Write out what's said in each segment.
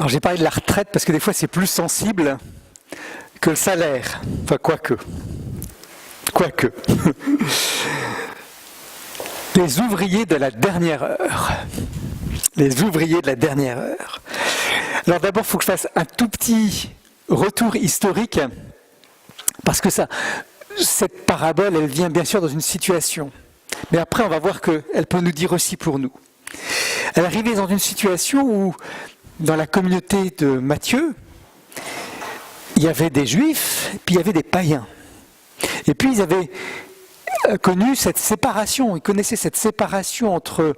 Alors j'ai parlé de la retraite parce que des fois c'est plus sensible que le salaire. Enfin, quoique. Les ouvriers de la dernière heure. Les ouvriers de la dernière heure. Alors d'abord, il faut que je fasse un tout petit retour historique, parce que cette parabole, elle vient bien sûr dans une situation. Mais après, on va voir qu'elle peut nous dire aussi pour nous. Elle arrivait dans une situation où, dans la communauté de Matthieu, il y avait des juifs, puis il y avait des païens. Et puis ils avaient connu cette séparation, ils connaissaient cette séparation entre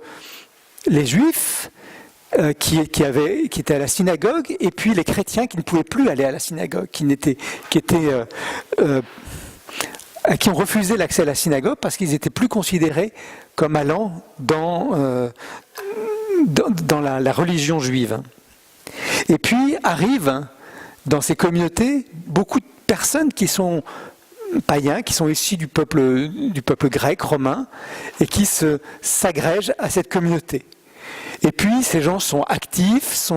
les juifs qui étaient à la synagogue et puis les chrétiens qui ne pouvaient plus aller à la synagogue, à qui on refusait l'accès à la synagogue parce qu'ils n'étaient plus considérés comme allant dans la religion juive. Et puis arrivent dans ces communautés beaucoup de personnes qui sont païens, qui sont issus du peuple grec, romain, et qui s'agrègent à cette communauté. Et puis ces gens sont actifs,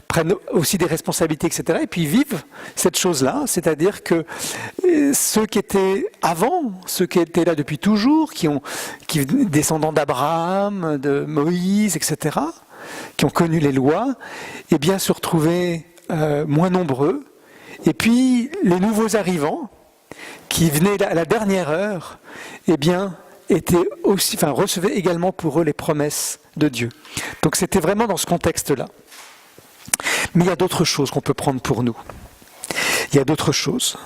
prennent aussi des responsabilités, etc. Et puis vivent cette chose-là, c'est-à-dire que ceux qui étaient avant, ceux qui étaient là depuis toujours, descendants d'Abraham, de Moïse, etc., qui ont connu les lois, eh bien se retrouvaient moins nombreux. Et puis les nouveaux arrivants, qui venaient à la dernière heure, eh bien, recevaient également pour eux les promesses de Dieu. Donc c'était vraiment dans ce contexte-là. Mais il y a d'autres choses qu'on peut prendre pour nous. Il y a d'autres choses.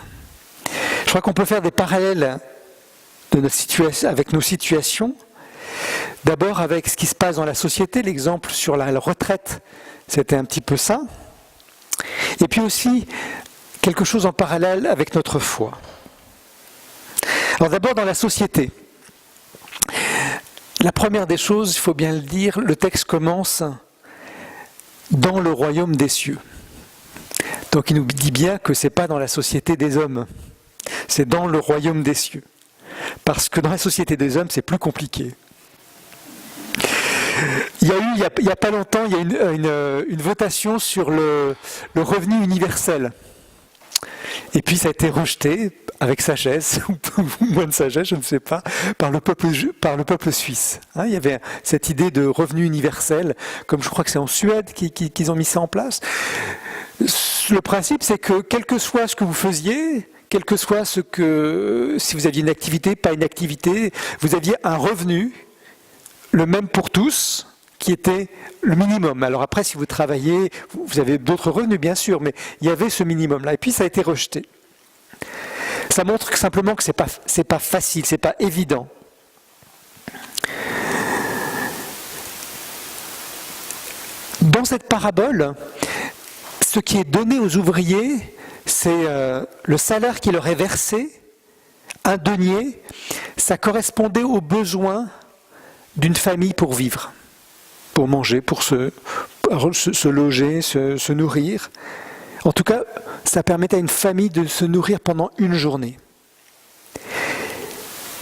Je crois qu'on peut faire des parallèles avec nos situations. D'abord avec ce qui se passe dans la société, l'exemple sur la retraite, c'était un petit peu ça. Et puis aussi quelque chose en parallèle avec notre foi. Alors d'abord dans la société. La première des choses, il faut bien le dire, le texte commence dans le royaume des cieux. Donc il nous dit bien que ce n'est pas dans la société des hommes, c'est dans le royaume des cieux. Parce que dans la société des hommes, c'est plus compliqué. Il y a pas longtemps, il y a une votation sur le revenu universel. Et puis ça a été rejeté avec sagesse, ou moins de sagesse, je ne sais pas, par le peuple suisse. Il y avait cette idée de revenu universel, comme je crois que c'est en Suède qu'ils ont mis ça en place. Le principe, c'est que quel que soit ce que vous faisiez, quel que soit si vous aviez une activité, pas une activité, vous aviez un revenu, le même pour tous, qui était le minimum. Alors après, si vous travaillez, vous avez d'autres revenus, bien sûr, mais il y avait ce minimum-là. Et puis, ça a été rejeté. Ça montre simplement que c'est pas facile, c'est pas évident. Dans cette parabole, ce qui est donné aux ouvriers, c'est le salaire qui leur est versé, un denier. Ça correspondait aux besoins d'une famille pour vivre, pour manger, pour se loger, se nourrir. En tout cas, ça permettait à une famille de se nourrir pendant une journée.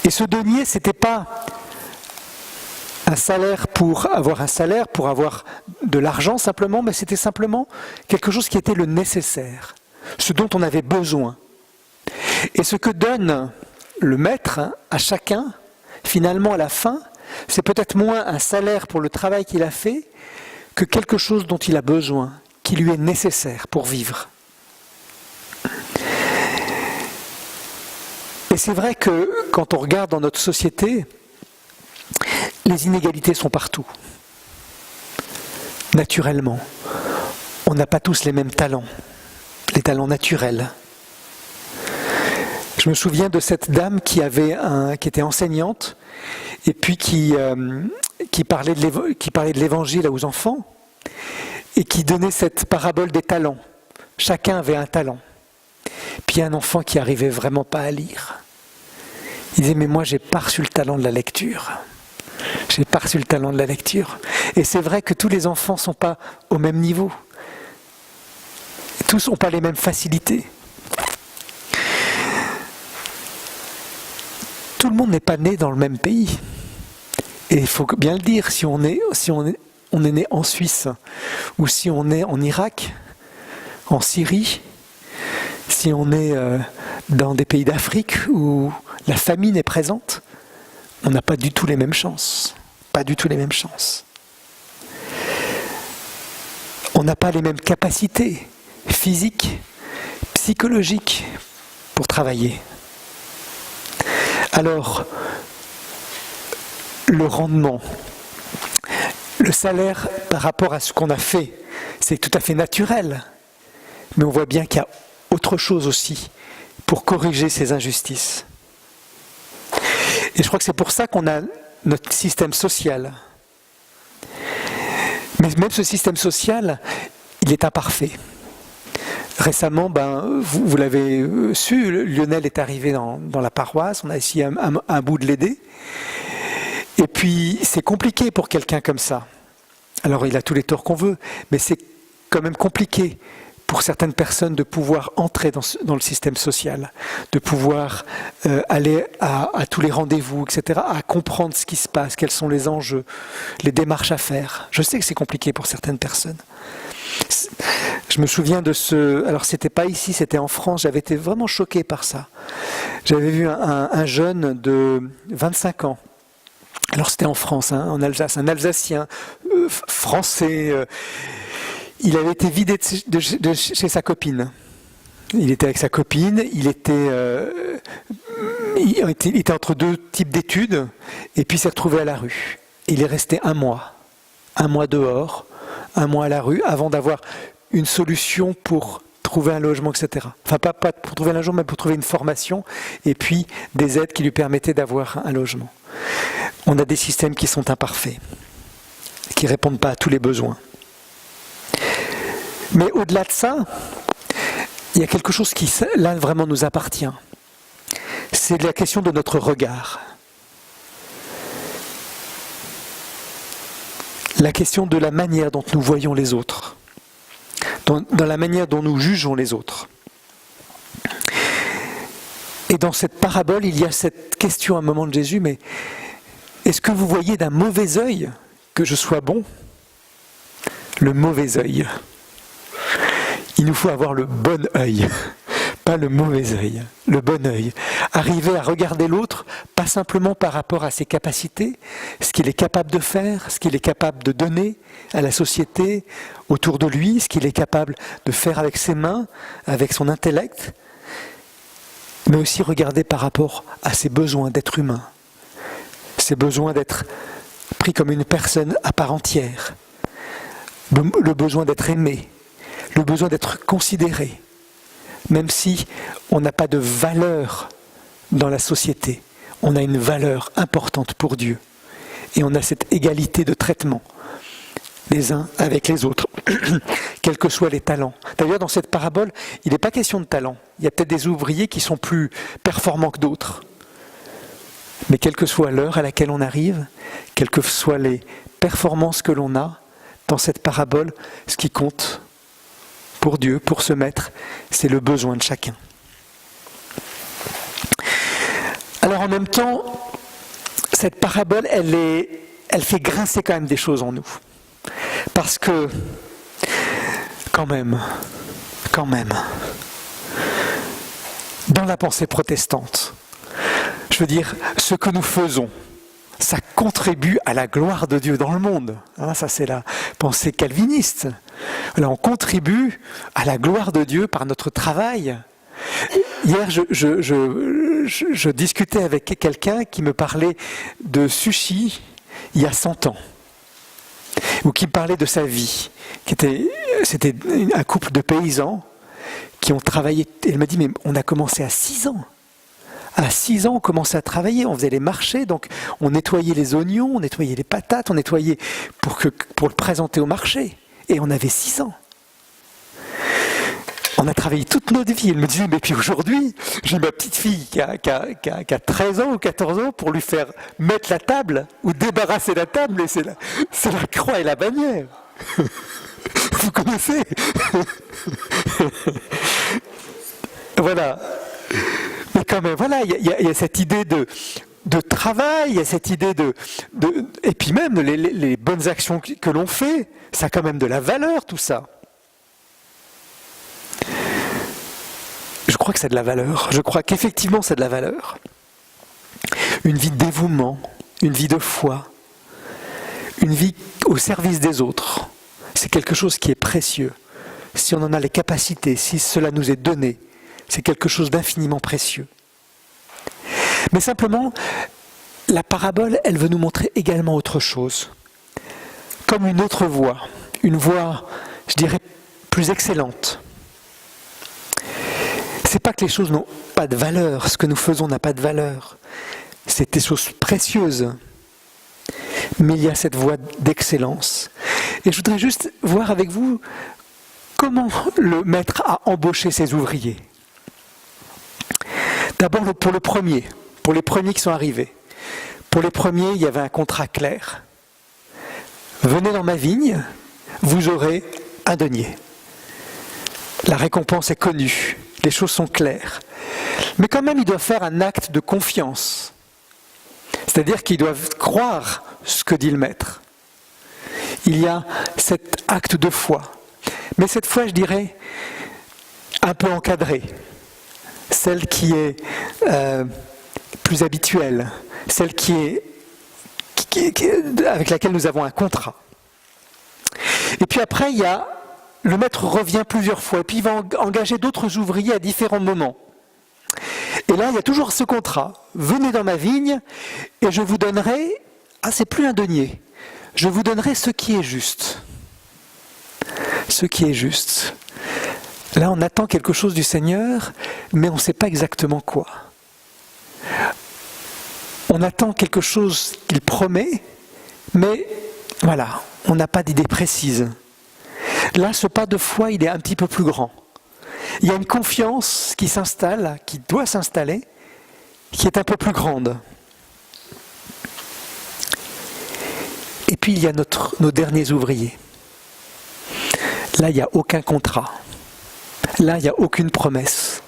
Et ce denier, ce n'était pas un salaire pour avoir de l'argent simplement, mais c'était simplement quelque chose qui était le nécessaire, ce dont on avait besoin. Et ce que donne le maître à chacun, finalement à la fin, c'est peut-être moins un salaire pour le travail qu'il a fait que quelque chose dont il a besoin, qui lui est nécessaire pour vivre. Et c'est vrai que quand on regarde dans notre société, les inégalités sont partout. Naturellement. On n'a pas tous les mêmes talents, les talents naturels. Je me souviens de cette dame qui était enseignante et puis qui parlait de l'évangile aux enfants et qui donnait cette parabole des talents. Chacun avait un talent. Puis un enfant qui n'arrivait vraiment pas à lire. Il disait, mais moi j'ai pas reçu le talent de la lecture. J'ai pas reçu le talent de la lecture. Et c'est vrai que tous les enfants ne sont pas au même niveau. Tous n'ont pas les mêmes facilités. Tout le monde n'est pas né dans le même pays. Et il faut bien le dire, si on est né en Suisse ou si on est en Irak, en Syrie, si on est dans des pays d'Afrique où la famine est présente, on n'a pas du tout les mêmes chances. Pas du tout les mêmes chances. On n'a pas les mêmes capacités physiques, psychologiques pour travailler. Alors, le rendement, le salaire par rapport à ce qu'on a fait, c'est tout à fait naturel. Mais on voit bien qu'il y a autre chose aussi pour corriger ces injustices. Et je crois que c'est pour ça qu'on a notre système social. Mais même ce système social, il est imparfait. Récemment, vous l'avez su, Lionel est arrivé dans la paroisse, on a essayé un bout de l'aider. Et puis, c'est compliqué pour quelqu'un comme ça. Alors, il a tous les torts qu'on veut, mais c'est quand même compliqué pour certaines personnes de pouvoir entrer dans le système social, de pouvoir aller à tous les rendez-vous, etc., à comprendre ce qui se passe, quels sont les enjeux, les démarches à faire. Je sais que c'est compliqué pour certaines personnes. Je me souviens alors c'était pas ici, c'était en France, j'avais été vraiment choqué par ça. J'avais vu un jeune de 25 ans, alors c'était en France, en Alsace, un Alsacien, français, il avait été vidé de chez sa copine. Il était avec sa copine, il était entre deux types d'études, et puis il s'est retrouvé à la rue. Il est resté un mois dehors, un mois à la rue, avant d'avoir une solution pour trouver un logement, etc. Enfin, pas pour trouver un logement, mais pour trouver une formation, et puis des aides qui lui permettaient d'avoir un logement. On a des systèmes qui sont imparfaits, qui ne répondent pas à tous les besoins. Mais au-delà de ça, il y a quelque chose qui, là, vraiment nous appartient. C'est la question de notre regard. La question de la manière dont nous voyons les autres. Dans la manière dont nous jugeons les autres. Et dans cette parabole, il y a cette question à un moment de Jésus, mais est-ce que vous voyez d'un mauvais œil que je sois bon ? Le mauvais œil. Il nous faut avoir le bon œil, pas le mauvais œil, le bon œil. Arriver à regarder l'autre, pas simplement par rapport à ses capacités, ce qu'il est capable de faire, ce qu'il est capable de donner à la société autour de lui, ce qu'il est capable de faire avec ses mains, avec son intellect, mais aussi regarder par rapport à ses besoins d'être humain, ses besoins d'être pris comme une personne à part entière, le besoin d'être aimé, le besoin d'être considéré, même si on n'a pas de valeur dans la société, on a une valeur importante pour Dieu. Et on a cette égalité de traitement, les uns avec les autres, quels que soient les talents. D'ailleurs, dans cette parabole, il n'est pas question de talent. Il y a peut-être des ouvriers qui sont plus performants que d'autres. Mais quelle que soit l'heure à laquelle on arrive, quelles que soient les performances que l'on a, dans cette parabole, ce qui compte, pour Dieu, pour ce maître, c'est le besoin de chacun. Alors en même temps, cette parabole, elle fait grincer quand même des choses en nous. Parce que, quand même, dans la pensée protestante, je veux dire, ce que nous faisons, ça contribue à la gloire de Dieu dans le monde. Ça, c'est la pensée calviniste. Là, on contribue à la gloire de Dieu par notre travail. Hier, je discutais avec quelqu'un qui me parlait de sushi il y a 100 ans, ou qui me parlait de sa vie. C'était un couple de paysans qui ont travaillé. Elle m'a dit, mais on a commencé à 6 ans. À 6 ans, on commençait à travailler, on faisait les marchés, donc on nettoyait les oignons, on nettoyait les patates, on nettoyait pour le présenter au marché. Et on avait 6 ans. On a travaillé toute notre vie. Elle me disait, mais puis aujourd'hui, j'ai ma petite fille qui a 13 ans ou 14 ans pour lui faire mettre la table ou débarrasser la table, et c'est la croix et la bannière. Vous connaissez? Voilà. Mais quand même, voilà, il y a cette idée de travail, il y a cette idée et puis même les bonnes actions que l'on fait, ça a quand même de la valeur, tout ça. je crois que c'est de la valeur. Je crois qu'effectivement c'est de la valeur. Une vie de dévouement, une vie de foi, une vie au service des autres, c'est quelque chose qui est précieux. Si on en a les capacités, si cela nous est donné, c'est quelque chose d'infiniment précieux. Mais simplement, la parabole, elle veut nous montrer également autre chose. Comme une autre voie, une voie, je dirais, plus excellente. C'est pas que les choses n'ont pas de valeur, ce que nous faisons n'a pas de valeur. C'est des choses précieuses. Mais il y a cette voie d'excellence. Et je voudrais juste voir avec vous comment le maître a embauché ses ouvriers. D'abord pour les premiers qui sont arrivés. Pour les premiers, il y avait un contrat clair. Venez dans ma vigne, vous aurez un denier. La récompense est connue, les choses sont claires. Mais quand même, ils doivent faire un acte de confiance. C'est-à-dire qu'ils doivent croire ce que dit le maître. Il y a cet acte de foi. Mais cette foi, je dirais, un peu encadrée. Celle qui est plus habituelle. Celle avec laquelle nous avons un contrat. Et puis après, le maître revient plusieurs fois. Et puis il va engager d'autres ouvriers à différents moments. Et là, il y a toujours ce contrat. Venez dans ma vigne et je vous donnerai... Ah, c'est plus un denier. Je vous donnerai ce qui est juste. Ce qui est juste. Là, on attend quelque chose du Seigneur, mais on ne sait pas exactement quoi. On attend quelque chose qu'il promet, mais voilà, on n'a pas d'idée précise. Là, ce pas de foi, il est un petit peu plus grand. Il y a une confiance qui s'installe, qui doit s'installer, qui est un peu plus grande. Et puis, il y a nos derniers ouvriers. Là, il n'y a aucun contrat. Là, il n'y a aucune promesse.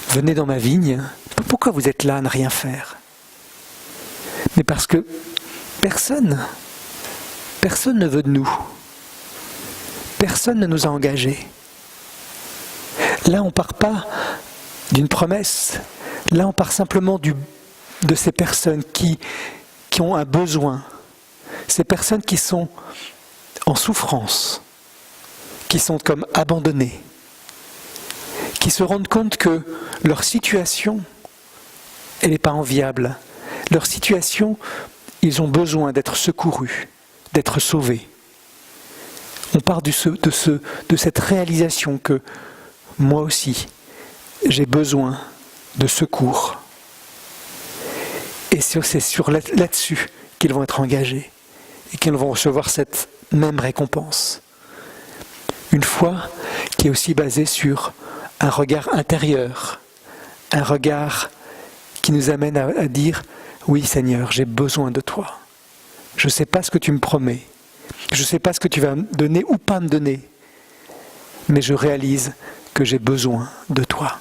Venez dans ma vigne. Pourquoi vous êtes là à ne rien faire? Mais parce que personne ne veut de nous. Personne ne nous a engagés. Là, on ne part pas d'une promesse. Là, on part simplement de ces personnes qui ont un besoin. Ces personnes qui sont en souffrance, qui sont comme abandonnées, qui se rendent compte que leur situation, elle n'est pas enviable. Leur situation, ils ont besoin d'être secourus, d'être sauvés. On part de cette réalisation que moi aussi, j'ai besoin de secours. Et c'est là-dessus qu'ils vont être engagés et qu'ils vont recevoir cette même récompense. Une foi qui est aussi basée sur un regard intérieur, un regard qui nous amène à dire « Oui Seigneur, j'ai besoin de toi. Je ne sais pas ce que tu me promets. Je ne sais pas ce que tu vas me donner ou pas me donner. Mais je réalise que j'ai besoin de toi. »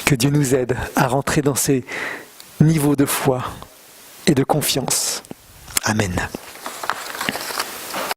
Que Dieu nous aide à rentrer dans ces niveaux de foi et de confiance. Amen.